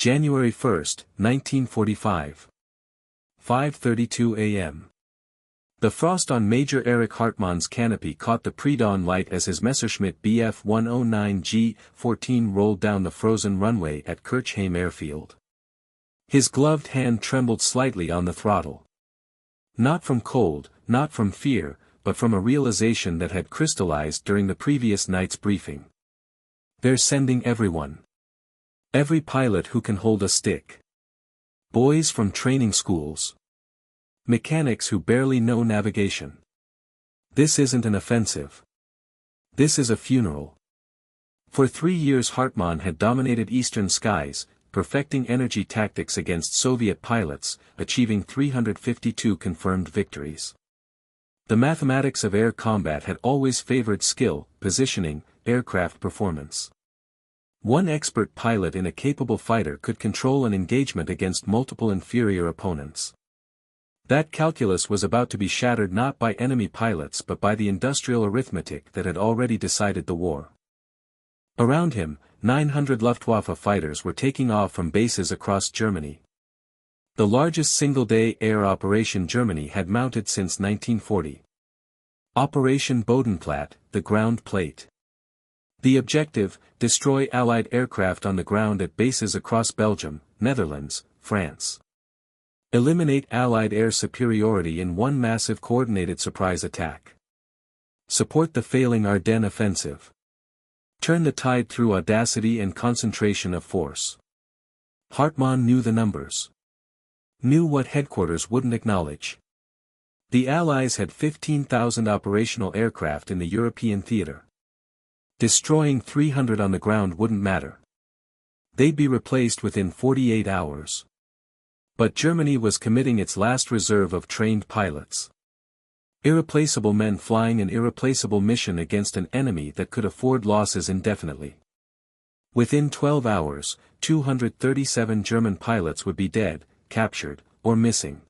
January 1, 1945. 5:32 a.m. The frost on Major Erich Hartmann's canopy caught the pre-dawn light as his Messerschmitt Bf 109G-14 rolled down the frozen runway at Kirchheim airfield. His gloved hand trembled slightly on the throttle. Not from cold, not from fear, but from a realization that had crystallized during the previous night's briefing. They're sending everyone. Every pilot who can hold a stick. Boys from training schools. Mechanics who barely know navigation. This isn't an offensive. This is a funeral. For 3 years Hartmann had dominated eastern skies, perfecting energy tactics against Soviet pilots, achieving 352 confirmed victories. The mathematics of air combat had always favored skill, positioning, aircraft performance. One expert pilot in a capable fighter could control an engagement against multiple inferior opponents. That calculus was about to be shattered not by enemy pilots but by the industrial arithmetic that had already decided the war. Around him, 900 Luftwaffe fighters were taking off from bases across Germany. The largest single-day air operation Germany had mounted since 1940. Operation Bodenplatte, the ground plate. The objective, destroy Allied aircraft on the ground at bases across Belgium, Netherlands, France. Eliminate Allied air superiority in one massive coordinated surprise attack. Support the failing Ardennes offensive. Turn the tide through audacity and concentration of force. Hartmann knew the numbers. Knew what headquarters wouldn't acknowledge. The Allies had 15,000 operational aircraft in the European theater. Destroying 300 on the ground wouldn't matter. They'd be replaced within 48 hours. But Germany was committing its last reserve of trained pilots. Irreplaceable men flying an irreplaceable mission against an enemy that could afford losses indefinitely. Within 12 hours, 237 German pilots would be dead, captured, or missing.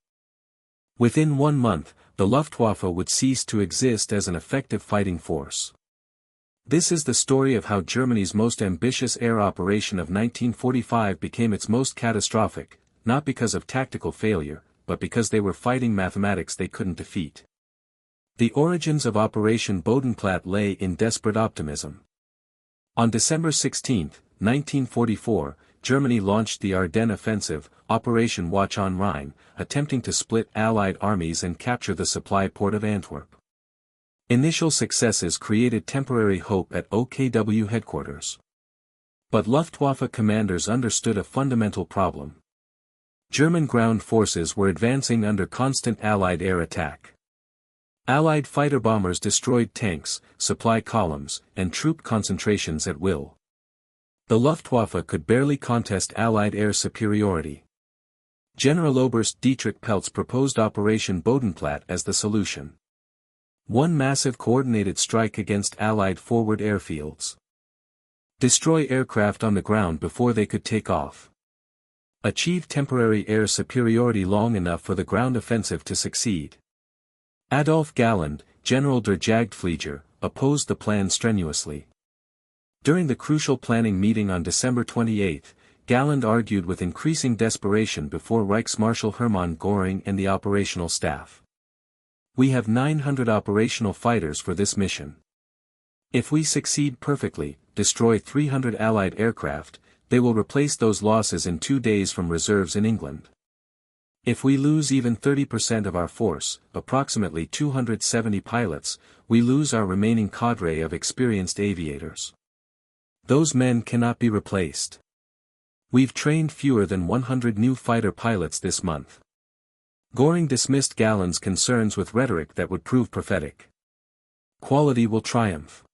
Within 1 month, the Luftwaffe would cease to exist as an effective fighting force. This is the story of how Germany's most ambitious air operation of 1945 became its most catastrophic, not because of tactical failure, but because they were fighting mathematics they couldn't defeat. The origins of Operation Bodenplatte lay in desperate optimism. On December 16, 1944, Germany launched the Ardennes offensive, Operation Watch on Rhine, attempting to split Allied armies and capture the supply port of Antwerp. Initial successes created temporary hope at OKW headquarters. But Luftwaffe commanders understood a fundamental problem. German ground forces were advancing under constant Allied air attack. Allied fighter bombers destroyed tanks, supply columns, and troop concentrations at will. The Luftwaffe could barely contest Allied air superiority. General Oberst Dietrich Peltz proposed Operation Bodenplatte as the solution. One massive coordinated strike against Allied forward airfields. Destroy aircraft on the ground before they could take off. Achieve temporary air superiority long enough for the ground offensive to succeed. Adolf Galland, General der Jagdflieger, opposed the plan strenuously. During the crucial planning meeting on December 28, Galland argued with increasing desperation before Reichsmarschall Hermann Göring and the operational staff. We have 900 operational fighters for this mission. If we succeed perfectly, destroy 300 Allied aircraft, they will replace those losses in 2 days from reserves in England. If we lose even 30% of our force, approximately 270 pilots, we lose our remaining cadre of experienced aviators. Those men cannot be replaced. We've trained fewer than 100 new fighter pilots this month. Göring dismissed Galland's concerns with rhetoric that would prove prophetic. Quality will triumph.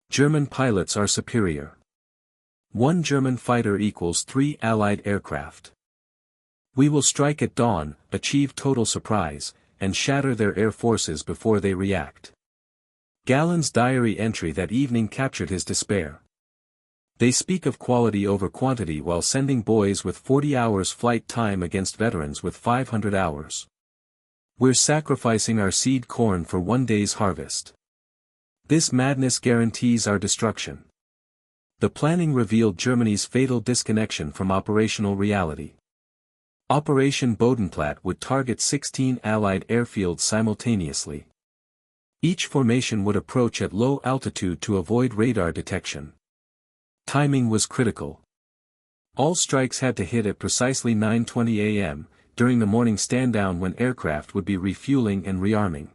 German pilots are superior. 1 German fighter equals 3 Allied aircraft. We will strike at dawn, achieve total surprise, and shatter their air forces before they react. Galland's diary entry that evening captured his despair. They speak of quality over quantity while sending boys with 40 hours flight time against veterans with 500 hours. We're sacrificing our seed corn for 1 day's harvest. This madness guarantees our destruction. The planning revealed Germany's fatal disconnection from operational reality. Operation Bodenplatte would target 16 Allied airfields simultaneously. Each formation would approach at low altitude to avoid radar detection. Timing was critical. All strikes had to hit at precisely 9:20 a.m., during the morning stand-down when aircraft would be refueling and rearming.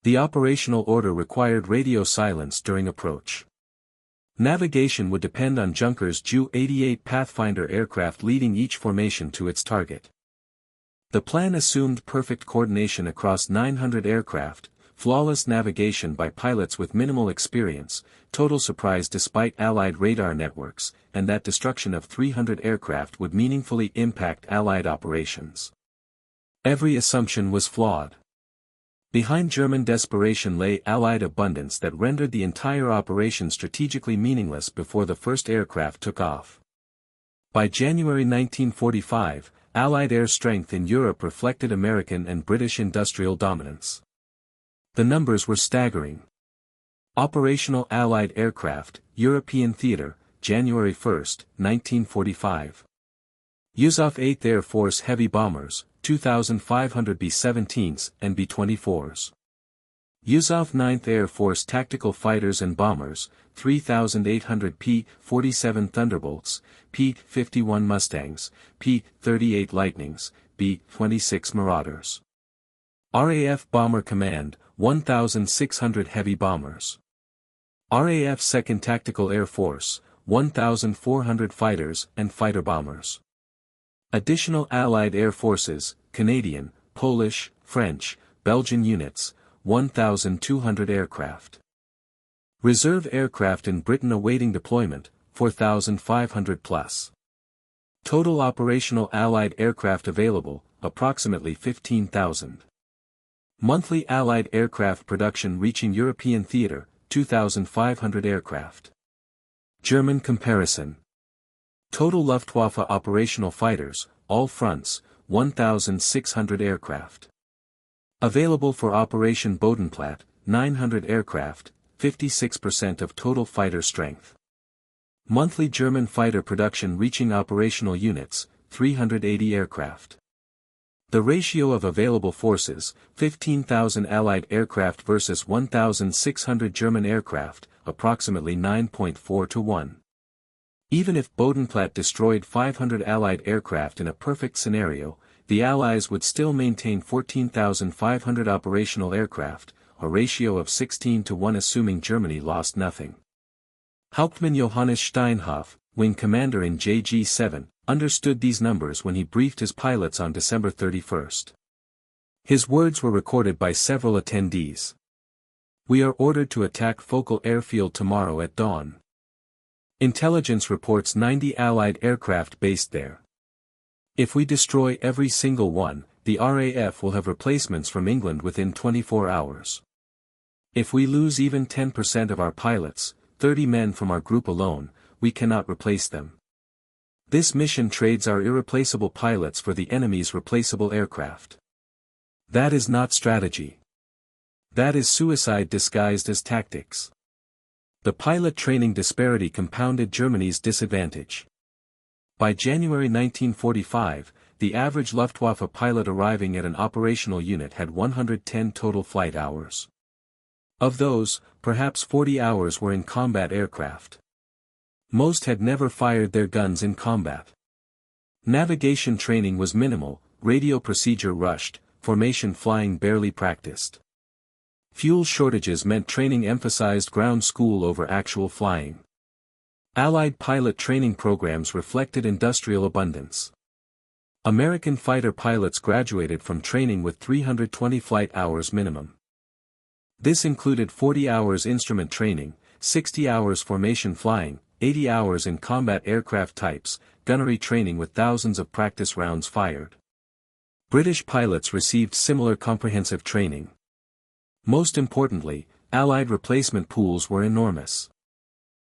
The operational order required radio silence during approach. Navigation would depend on Junkers Ju-88 Pathfinder aircraft leading each formation to its target. The plan assumed perfect coordination across 900 aircraft, flawless navigation by pilots with minimal experience, total surprise despite Allied radar networks, and that destruction of 300 aircraft would meaningfully impact Allied operations. Every assumption was flawed. Behind German desperation lay Allied abundance that rendered the entire operation strategically meaningless before the first aircraft took off. By January 1945, Allied air strength in Europe reflected American and British industrial dominance. The numbers were staggering. Operational Allied aircraft, European theater, January 1, 1945. USAF 8th Air Force heavy bombers, 2,500 B-17s and B-24s. USAF 9th Air Force tactical fighters and bombers, 3,800 P-47 Thunderbolts, P-51 Mustangs, P-38 Lightnings, B-26 Marauders. RAF Bomber Command, 1,600 heavy bombers. RAF 2nd Tactical Air Force, 1,400 fighters and fighter bombers. Additional Allied Air Forces, Canadian, Polish, French, Belgian units, 1,200 aircraft. Reserve aircraft in Britain awaiting deployment, 4,500 plus. Total operational Allied aircraft available, approximately 15,000. Monthly Allied aircraft production reaching European theater, 2,500 aircraft. German comparison. Total Luftwaffe operational fighters, all fronts, 1,600 aircraft. Available for Operation Bodenplatte, 900 aircraft, 56% of total fighter strength. Monthly German fighter production reaching operational units, 380 aircraft. The ratio of available forces, 15,000 Allied aircraft versus 1,600 German aircraft, approximately 9.4 to 1. Even if Bodenplatte destroyed 500 Allied aircraft in a perfect scenario, the Allies would still maintain 14,500 operational aircraft, a ratio of 16 to 1 assuming Germany lost nothing. Hauptmann Johannes Steinhoff, wing commander in JG-7, understood these numbers when he briefed his pilots on December 31. His words were recorded by several attendees. "We are ordered to attack Focal airfield tomorrow at dawn. Intelligence reports 90 Allied aircraft based there. If we destroy every single one, the RAF will have replacements from England within 24 hours. If we lose even 10% of our pilots, 30 men from our group alone, we cannot replace them. This mission trades our irreplaceable pilots for the enemy's replaceable aircraft. That is not strategy. That is suicide disguised as tactics." The pilot training disparity compounded Germany's disadvantage. By January 1945, the average Luftwaffe pilot arriving at an operational unit had 110 total flight hours. Of those, perhaps 40 hours were in combat aircraft. Most had never fired their guns in combat. Navigation training was minimal, radio procedure rushed, formation flying barely practiced. Fuel shortages meant training emphasized ground school over actual flying. Allied pilot training programs reflected industrial abundance. American fighter pilots graduated from training with 320 flight hours minimum. This included 40 hours instrument training, 60 hours formation flying, 80 hours in combat aircraft types, gunnery training with thousands of practice rounds fired. British pilots received similar comprehensive training. Most importantly, Allied replacement pools were enormous.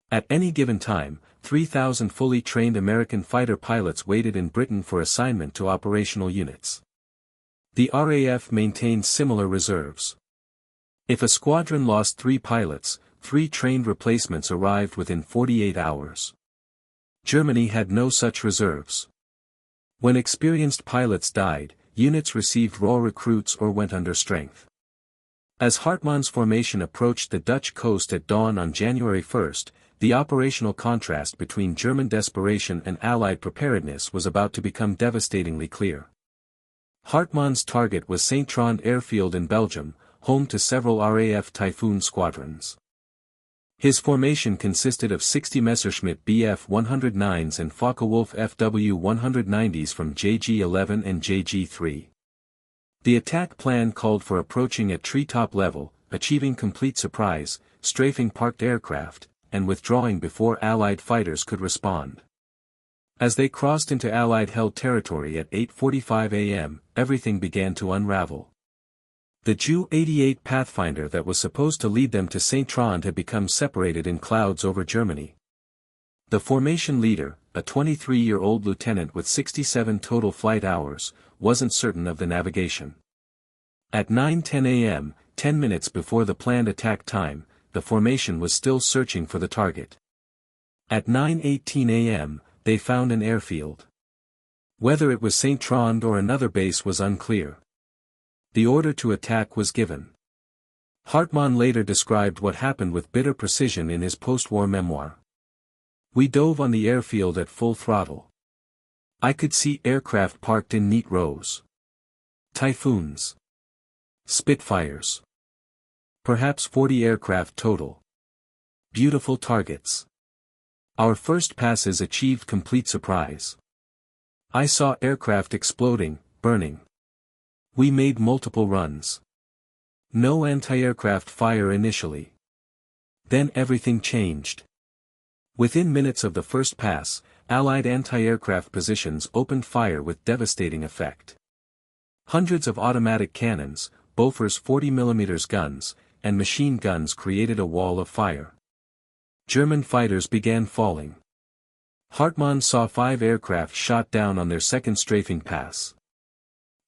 At any given time, 3,000 fully trained American fighter pilots waited in Britain for assignment to operational units. The RAF maintained similar reserves. If a squadron lost 3 pilots, 3 trained replacements arrived within 48 hours. Germany had no such reserves. When experienced pilots died, units received raw recruits or went under strength. As Hartmann's formation approached the Dutch coast at dawn on January 1, the operational contrast between German desperation and Allied preparedness was about to become devastatingly clear. Hartmann's target was Saint-Trond airfield in Belgium, home to several RAF Typhoon squadrons. His formation consisted of 60 Messerschmitt Bf 109s and Focke-Wulf FW 190s from JG-11 and JG-3. The attack plan called for approaching at treetop level, achieving complete surprise, strafing parked aircraft, and withdrawing before Allied fighters could respond. As they crossed into Allied-held territory at 8:45 a.m., everything began to unravel. The Ju-88 Pathfinder that was supposed to lead them to Saint-Trond had become separated in clouds over Germany. The formation leader, a 23-year-old lieutenant with 67 total flight hours, wasn't certain of the navigation. At 9:10 a.m., 10 minutes before the planned attack time, the formation was still searching for the target. At 9:18 a.m., they found an airfield. Whether it was Saint-Trond or another base was unclear. The order to attack was given. Hartmann later described what happened with bitter precision in his post-war memoir. "We dove on the airfield at full throttle. I could see aircraft parked in neat rows. Typhoons. Spitfires. Perhaps 40 aircraft total. Beautiful targets. Our first passes achieved complete surprise. I saw aircraft exploding, burning. We made multiple runs. No anti-aircraft fire initially. Then everything changed. Within minutes of the first pass, Allied anti-aircraft positions opened fire with devastating effect. Hundreds of automatic cannons, Bofors 40mm guns, and machine guns created a wall of fire. German fighters began falling. Hartmann saw 5 aircraft shot down on their second strafing pass.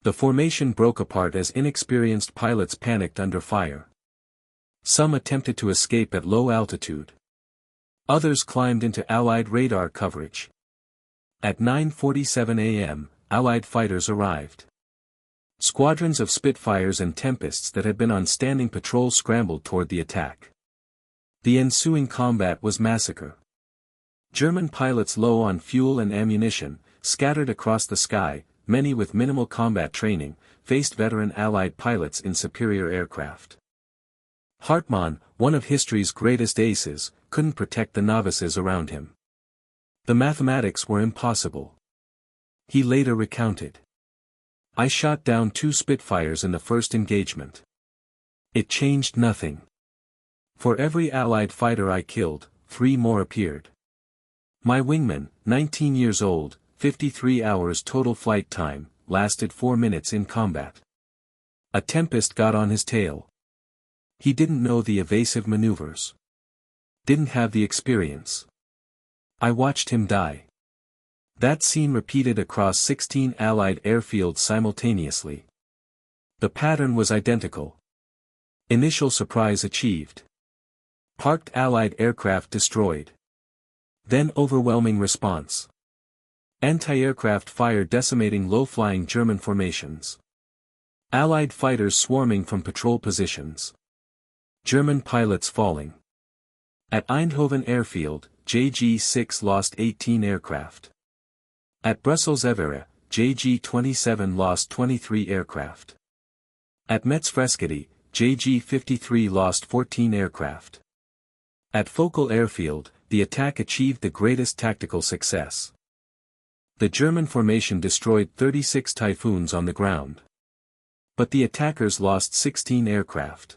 The formation broke apart as inexperienced pilots panicked under fire. Some attempted to escape at low altitude. Others climbed into Allied radar coverage. At 9:47 a.m., Allied fighters arrived. Squadrons of Spitfires and Tempests that had been on standing patrol scrambled toward the attack. The ensuing combat was massacre. German pilots low on fuel and ammunition, scattered across the sky, many with minimal combat training, faced veteran Allied pilots in superior aircraft. Hartmann, one of history's greatest aces, couldn't protect the novices around him. The mathematics were impossible. He later recounted. I shot down 2 Spitfires in the first engagement. It changed nothing. For every Allied fighter I killed, 3 more appeared. My wingman, 19 years old, 53 hours total flight time, lasted 4 minutes in combat. A Tempest got on his tail. He didn't know the evasive maneuvers. Didn't have the experience. I watched him die. That scene repeated across 16 Allied airfields simultaneously. The pattern was identical. Initial surprise achieved. Parked Allied aircraft destroyed. Then overwhelming response. Anti-aircraft fire decimating low-flying German formations. Allied fighters swarming from patrol positions. German pilots falling. At Eindhoven airfield, JG-6 lost 18 aircraft. At Brussels-Evere, JG-27 lost 23 aircraft. At Metz-Freskede, JG-53 lost 14 aircraft. At Focke airfield, the attack achieved the greatest tactical success. The German formation destroyed 36 Typhoons on the ground. But the attackers lost 16 aircraft.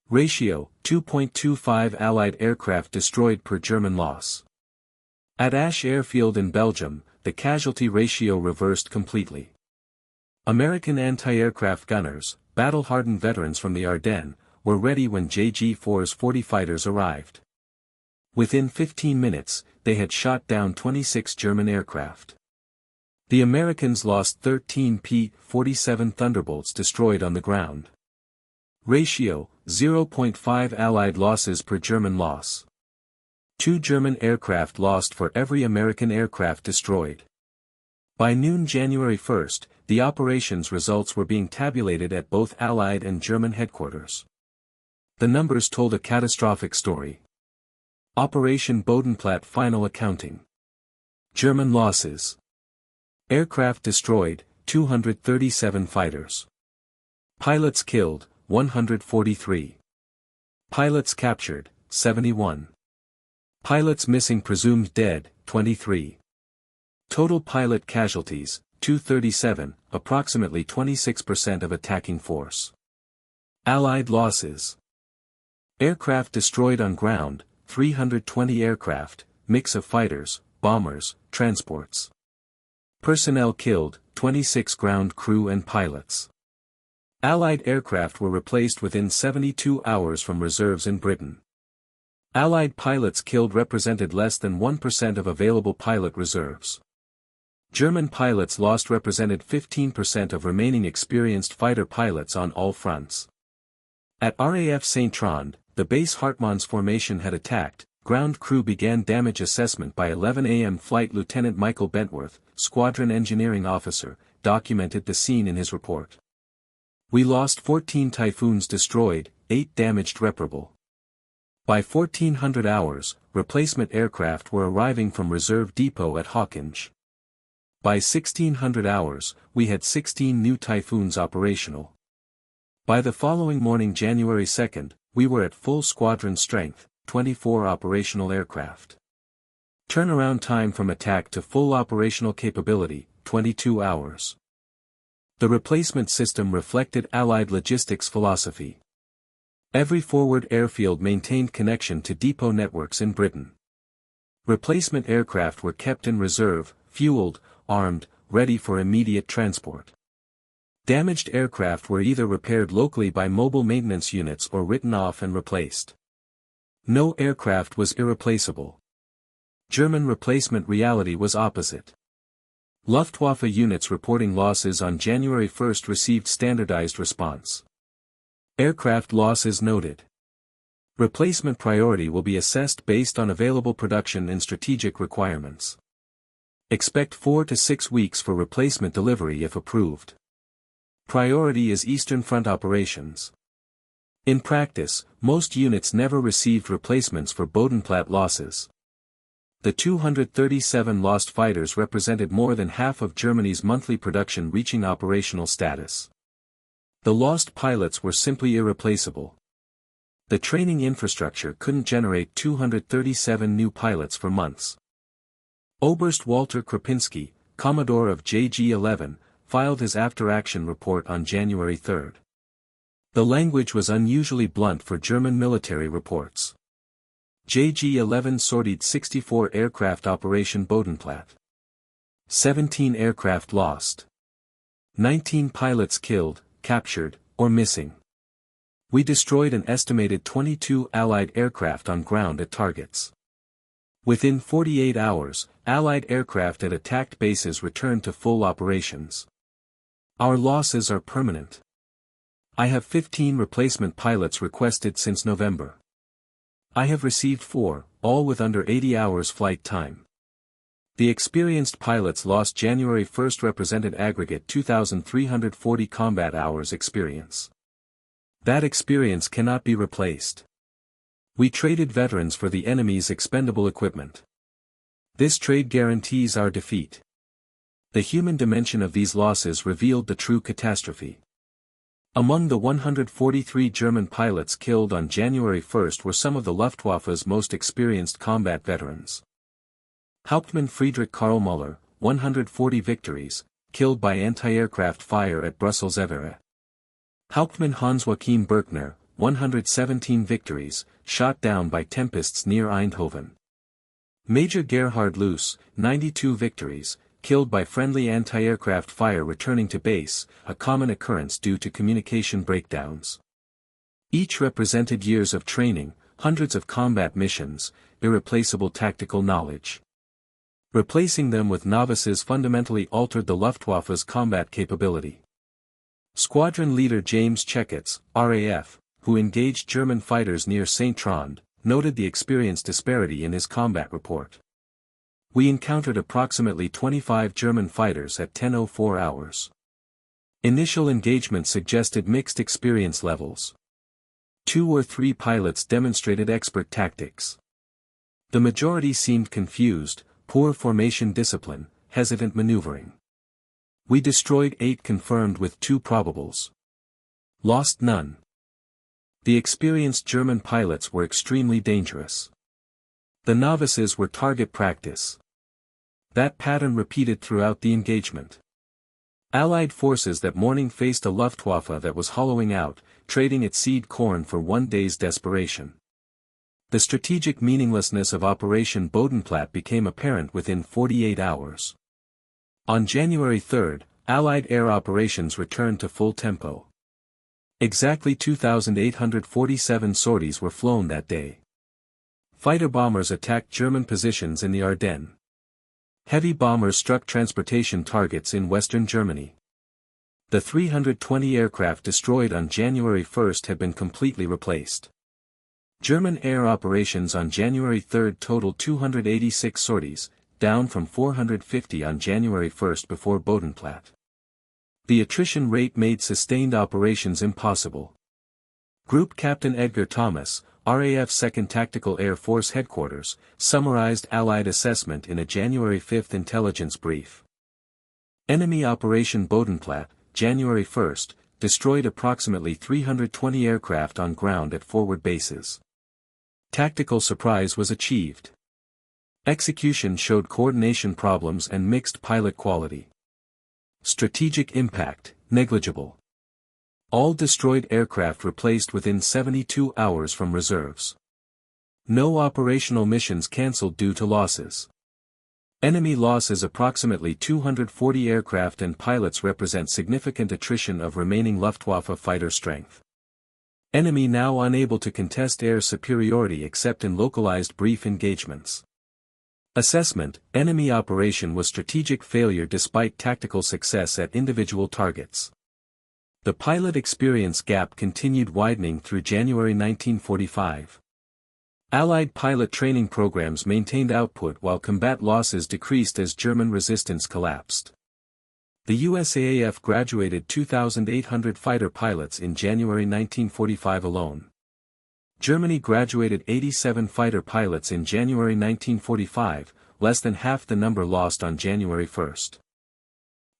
Ratio, 2.25 Allied aircraft destroyed per German loss. At Asch airfield in Belgium, the casualty ratio reversed completely. American anti-aircraft gunners, battle-hardened veterans from the Ardennes, were ready when JG-4's 40 fighters arrived. Within 15 minutes, they had shot down 26 German aircraft. The Americans lost 13 P-47 Thunderbolts destroyed on the ground. Ratio, 0.5 Allied losses per German loss. 2 German aircraft lost for every American aircraft destroyed. By noon January 1, the operations results were being tabulated at both Allied and German headquarters. The numbers told a catastrophic story. Operation Bodenplatte final accounting. German losses. Aircraft destroyed, 237 fighters. Pilots killed, 143. Pilots captured, 71. Pilots missing presumed dead, 23. Total pilot casualties, 237, approximately 26% of attacking force. Allied losses. Aircraft destroyed on ground, 320 aircraft, mix of fighters, bombers, transports. Personnel killed, 26 ground crew and pilots. Allied aircraft were replaced within 72 hours from reserves in Britain. Allied pilots killed represented less than 1% of available pilot reserves. German pilots lost represented 15% of remaining experienced fighter pilots on all fronts. At RAF Saint-Trond, the base Hartmanns formation had attacked. Ground crew began damage assessment by 11 a.m. Flight Lieutenant Michael Bentworth, Squadron Engineering Officer, documented the scene in his report. We lost 14 Typhoons destroyed, 8 damaged reparable. By 1400 hours, replacement aircraft were arriving from reserve depot at Hawkinge. By 1600 hours, we had 16 new Typhoons operational. By the following morning January 2, we were at full squadron strength, 24 operational aircraft. Turnaround time from attack to full operational capability, 22 hours. The replacement system reflected Allied logistics philosophy. Every forward airfield maintained connection to depot networks in Britain. Replacement aircraft were kept in reserve, fueled, armed, ready for immediate transport. Damaged aircraft were either repaired locally by mobile maintenance units or written off and replaced. No aircraft was irreplaceable. German replacement reality was opposite. Luftwaffe units reporting losses on January 1 received standardized response. Aircraft losses noted. Replacement priority will be assessed based on available production and strategic requirements. Expect 4 to 6 weeks for replacement delivery if approved. Priority is Eastern Front operations. In practice, most units never received replacements for Bodenplatte losses. The 237 lost fighters represented more than half of Germany's monthly production reaching operational status. The lost pilots were simply irreplaceable. The training infrastructure couldn't generate 237 new pilots for months. Oberst Walter Krapinski, Commodore of JG-11, filed his after-action report on January 3. The language was unusually blunt for German military reports. JG-11 sortied 64 aircraft Operation Bodenplatte. 17 aircraft lost. 19 pilots killed, captured, or missing. We destroyed an estimated 22 Allied aircraft on ground at targets. Within 48 hours, Allied aircraft at attacked bases returned to full operations. Our losses are permanent. I have 15 replacement pilots requested since November. I have received 4, all with under 80 hours flight time. The experienced pilots lost January 1 represented aggregate 2,340 combat hours experience. That experience cannot be replaced. We traded veterans for the enemy's expendable equipment. This trade guarantees our defeat. The human dimension of these losses revealed the true catastrophe. Among the 143 German pilots killed on January 1 were some of the Luftwaffe's most experienced combat veterans. Hauptmann Friedrich Karl Müller, 140 victories, killed by anti-aircraft fire at Brussels-Evere. Hauptmann Hans-Joachim Birkner, 117 victories, shot down by tempests near Eindhoven. Major Gerhard Luce, 92 victories, killed by friendly anti-aircraft fire returning to base, a common occurrence due to communication breakdowns. Each represented years of training, hundreds of combat missions, irreplaceable tactical knowledge. Replacing them with novices fundamentally altered the Luftwaffe's combat capability. Squadron leader James Checketts, RAF, who engaged German fighters near Saint-Trond, noted the experience disparity in his combat report. We encountered approximately 25 German fighters at 10:04 hours. Initial engagement suggested mixed experience levels. 2 or 3 pilots demonstrated expert tactics. The majority seemed confused, poor formation discipline, hesitant maneuvering. We destroyed 8 confirmed with 2 probables. Lost none. The experienced German pilots were extremely dangerous. The novices were target practice. That pattern repeated throughout the engagement. Allied forces that morning faced a Luftwaffe that was hollowing out, trading its seed corn for one day's desperation. The strategic meaninglessness of Operation Bodenplatte became apparent within 48 hours. On January 3, Allied air operations returned to full tempo. Exactly 2,847 sorties were flown that day. Fighter bombers attacked German positions in the Ardennes. Heavy bombers struck transportation targets in western Germany. The 320 aircraft destroyed on January 1 had been completely replaced. German air operations on January 3 totaled 286 sorties, down from 450 on January 1 before Bodenplatte. The attrition rate made sustained operations impossible. Group Captain Edgar Thomas, RAF 2nd Tactical Air Force Headquarters, summarized Allied assessment in a January 5 intelligence brief. Enemy Operation Bodenplatte, January 1, destroyed approximately 320 aircraft on ground at forward bases. Tactical surprise was achieved. Execution showed coordination problems and mixed pilot quality. Strategic impact, negligible. All destroyed aircraft replaced within 72 hours from reserves. No operational missions cancelled due to losses. Enemy losses approximately 240 aircraft and pilots represent significant attrition of remaining Luftwaffe fighter strength. Enemy now unable to contest air superiority except in localized brief engagements. Assessment: enemy operation was strategic failure despite tactical success at individual targets. The pilot experience gap continued widening through January 1945. Allied pilot training programs maintained output while combat losses decreased as German resistance collapsed. The USAAF graduated 2,800 fighter pilots in January 1945 alone. Germany graduated 87 fighter pilots in January 1945, less than half the number lost on January 1.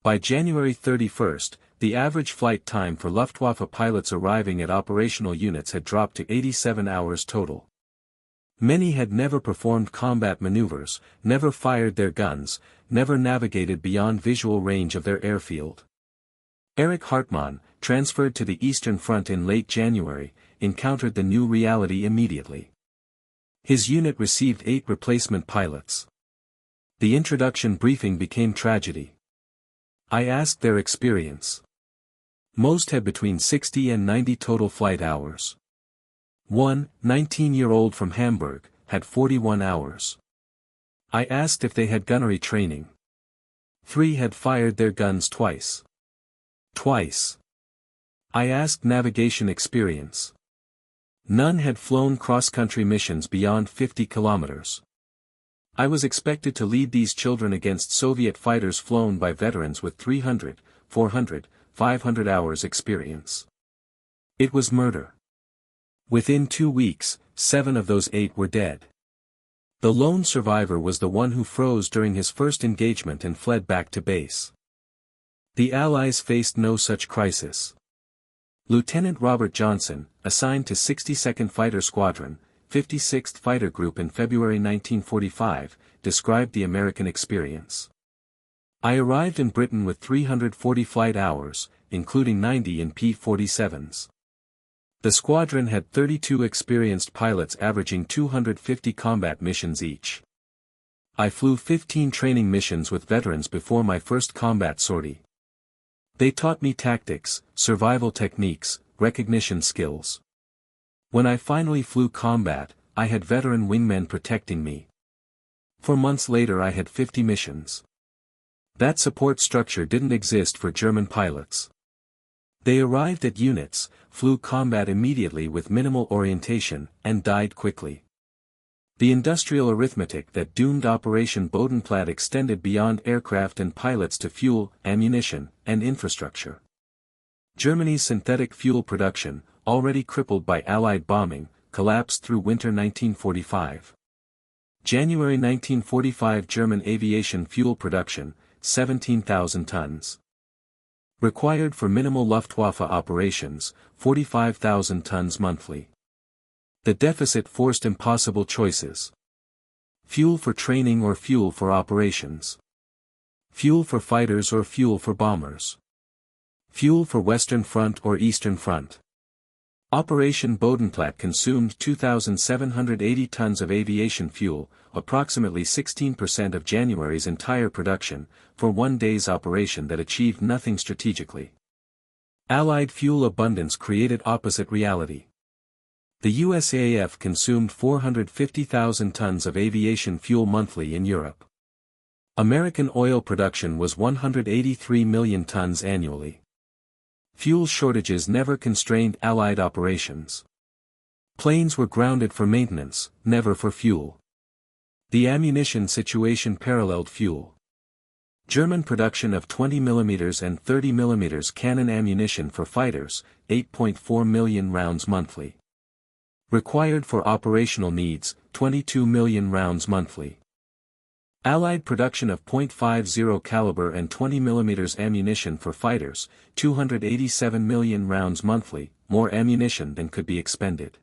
By January 31, the average flight time for Luftwaffe pilots arriving at operational units had dropped to 87 hours total. Many had never performed combat maneuvers, never fired their guns, never navigated beyond visual range of their airfield. Erich Hartmann, transferred to the Eastern Front in late January, encountered the new reality immediately. His unit received 8 replacement pilots. The introduction briefing became tragedy. I asked their experience. Most had between 60 and 90 total flight hours. One, 19-year-old from Hamburg, had 41 hours. I asked if they had gunnery training. 3 had fired their guns twice. Twice. I asked navigation experience. None had flown cross-country missions beyond 50 kilometers. I was expected to lead these children against Soviet fighters flown by veterans with 300, 400, 500 hours experience. It was murder. Within 2 weeks, 7 of those 8 were dead. The lone survivor was the one who froze during his first engagement and fled back to base. The Allies faced no such crisis. Lieutenant Robert Johnson, assigned to 62nd Fighter Squadron, 56th Fighter Group in February 1945, described the American experience. I arrived in Britain with 340 flight hours, including 90 in P-47s. The squadron had 32 experienced pilots averaging 250 combat missions each. I flew 15 training missions with veterans before my first combat sortie. They taught me tactics, survival techniques, recognition skills. When I finally flew combat, I had veteran wingmen protecting me. 4 months later I had 50 missions. That support structure didn't exist for German pilots. They arrived at units, flew combat immediately with minimal orientation, and died quickly. The industrial arithmetic that doomed Operation Bodenplatte extended beyond aircraft and pilots to fuel, ammunition, and infrastructure. Germany's synthetic fuel production, already crippled by Allied bombing, collapsed through winter 1945. January 1945 German aviation fuel production, 17,000 tons. Required for minimal Luftwaffe operations, 45,000 tons monthly. The deficit forced impossible choices. Fuel for training or fuel for operations. Fuel for fighters or fuel for bombers. Fuel for Western Front or Eastern Front. Operation Bodenplatte consumed 2,780 tons of aviation fuel, approximately 16% of January's entire production, for one day's operation that achieved nothing strategically. Allied fuel abundance created opposite reality. The USAF consumed 450,000 tons of aviation fuel monthly in Europe. American oil production was 183 million tons annually. Fuel shortages never constrained Allied operations. Planes were grounded for maintenance, never for fuel. The ammunition situation paralleled fuel. German production of 20mm and 30mm cannon ammunition for fighters, 8.4 million rounds monthly. Required for operational needs, 22 million rounds monthly. Allied production of .50 caliber and 20mm ammunition for fighters, 287 million rounds monthly, more ammunition than could be expended.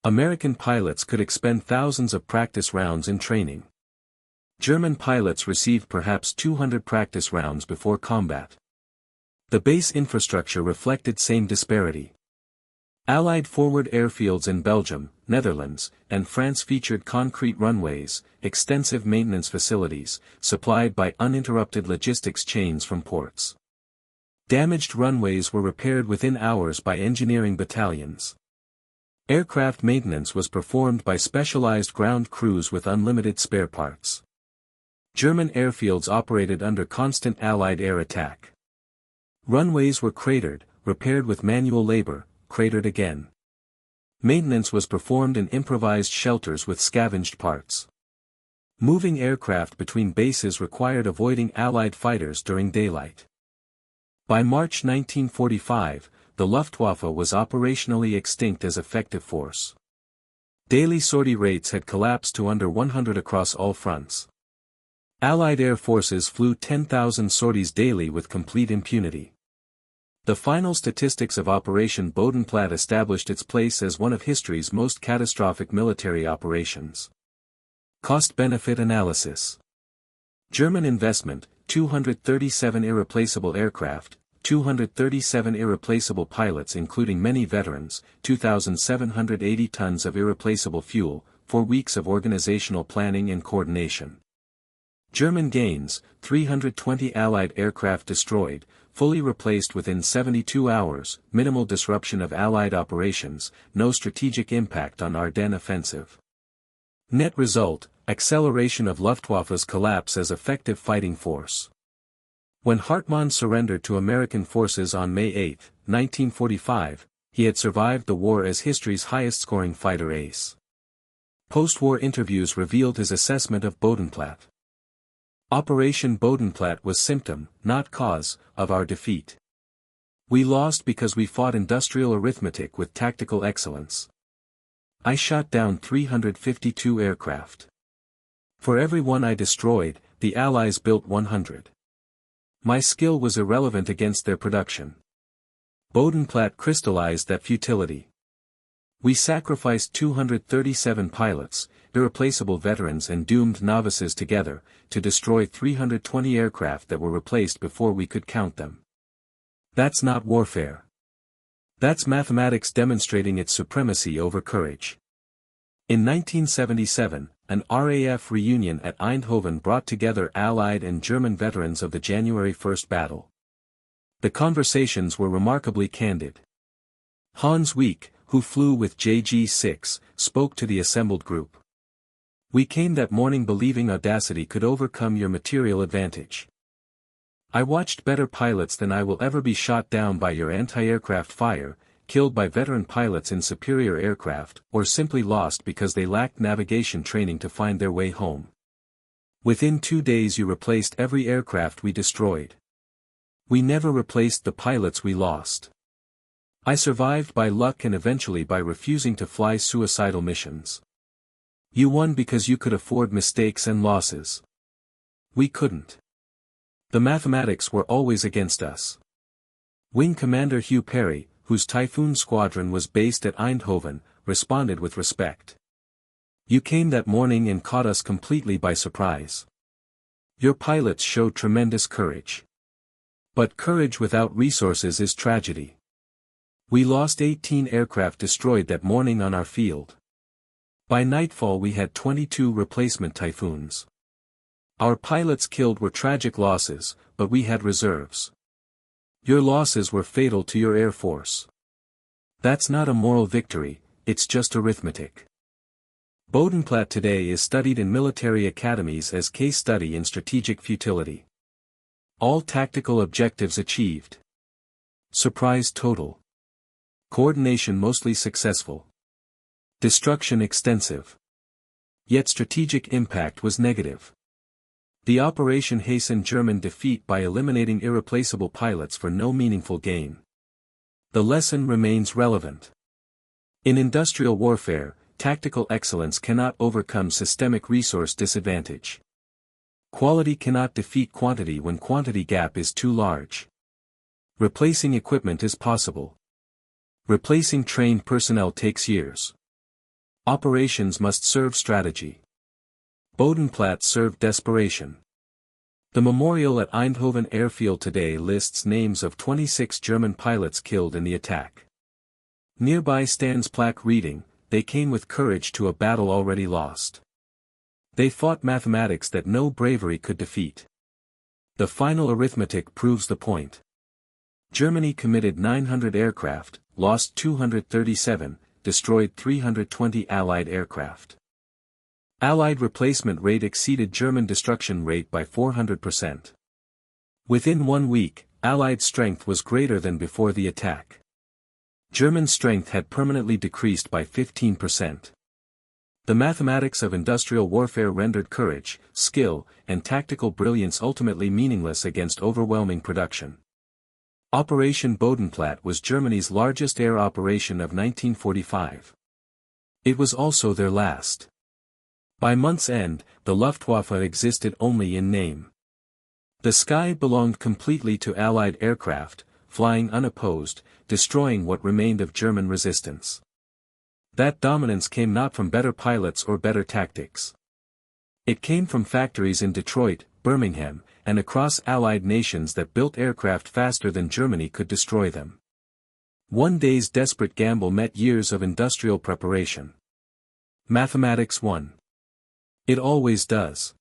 American pilots could expend thousands of practice rounds in training. German pilots received perhaps 200 practice rounds before combat. The base infrastructure reflected same disparity. Allied forward airfields in Belgium, Netherlands, and France featured concrete runways, extensive maintenance facilities, supplied by uninterrupted logistics chains from ports. Damaged runways were repaired within hours by engineering battalions. Aircraft maintenance was performed by specialized ground crews with unlimited spare parts. German airfields operated under constant Allied air attack. Runways were cratered, repaired with manual labor, cratered again. Maintenance was performed in improvised shelters with scavenged parts. Moving aircraft between bases required avoiding Allied fighters during daylight. By March 1945, the Luftwaffe was operationally extinct as effective force. Daily sortie rates had collapsed to under 100 across all fronts. Allied air forces flew 10,000 sorties daily with complete impunity. The final statistics of Operation Bodenplatte established its place as one of history's most catastrophic military operations. Cost-benefit analysis. German investment, 237 irreplaceable aircraft, 237 irreplaceable pilots including many veterans, 2,780 tons of irreplaceable fuel, 4 weeks of organizational planning and coordination. German gains, 320 Allied aircraft destroyed, fully replaced within 72 hours, minimal disruption of Allied operations, no strategic impact on Ardennes offensive. Net result, acceleration of Luftwaffe's collapse as effective fighting force. When Hartmann surrendered to American forces on May 8, 1945, he had survived the war as history's highest-scoring fighter ace. Post-war interviews revealed his assessment of Bodenplatte. Operation Bodenplatte was symptom, not cause, of our defeat. We lost because we fought industrial arithmetic with tactical excellence. I shot down 352 aircraft. For every one I destroyed, the Allies built 100. My skill was irrelevant against their production. Bodenplatte crystallized that futility. We sacrificed 237 pilots, irreplaceable veterans and doomed novices together, to destroy 320 aircraft that were replaced before we could count them. That's not warfare. That's mathematics demonstrating its supremacy over courage. In 1977, an RAF reunion at Eindhoven brought together Allied and German veterans of the January 1st battle. The conversations were remarkably candid. Hans Wieck, who flew with JG-6, spoke to the assembled group. We came that morning believing audacity could overcome your material advantage. I watched better pilots than I will ever be shot down by your anti-aircraft fire, killed by veteran pilots in superior aircraft, or simply lost because they lacked navigation training to find their way home. Within 2 days you replaced every aircraft we destroyed. We never replaced the pilots we lost. I survived by luck and eventually by refusing to fly suicidal missions. You won because you could afford mistakes and losses. We couldn't. The mathematics were always against us. Wing Commander Hugh Perry, whose Typhoon Squadron was based at Eindhoven, responded with respect. You came that morning and caught us completely by surprise. Your pilots showed tremendous courage. But courage without resources is tragedy. We lost 18 aircraft destroyed that morning on our field. By nightfall we had 22 replacement Typhoons. Our pilots killed were tragic losses, but we had reserves. Your losses were fatal to your Air Force. That's not a moral victory, it's just arithmetic. Bodenplatte today is studied in military academies as case study in strategic futility. All tactical objectives achieved. Surprise total. Coordination mostly successful. Destruction extensive. Yet strategic impact was negative. The operation hastened German defeat by eliminating irreplaceable pilots for no meaningful gain. The lesson remains relevant. In industrial warfare, tactical excellence cannot overcome systemic resource disadvantage. Quality cannot defeat quantity when quantity gap is too large. Replacing equipment is possible. Replacing trained personnel takes years. Operations must serve strategy. Bodenplatte served desperation. The memorial at Eindhoven Airfield today lists names of 26 German pilots killed in the attack. Nearby stands plaque reading, "They came with courage to a battle already lost. They fought mathematics that no bravery could defeat." The final arithmetic proves the point. Germany committed 900 aircraft, lost 237, destroyed 320 Allied aircraft. Allied replacement rate exceeded German destruction rate by 400%. Within 1 week, Allied strength was greater than before the attack. German strength had permanently decreased by 15%. The mathematics of industrial warfare rendered courage, skill, and tactical brilliance ultimately meaningless against overwhelming production. Operation Bodenplatte was Germany's largest air operation of 1945. It was also their last. By month's end, the Luftwaffe existed only in name. The sky belonged completely to Allied aircraft, flying unopposed, destroying what remained of German resistance. That dominance came not from better pilots or better tactics. It came from factories in Detroit, Birmingham, and across Allied nations that built aircraft faster than Germany could destroy them. One day's desperate gamble met years of industrial preparation. Mathematics won. It always does.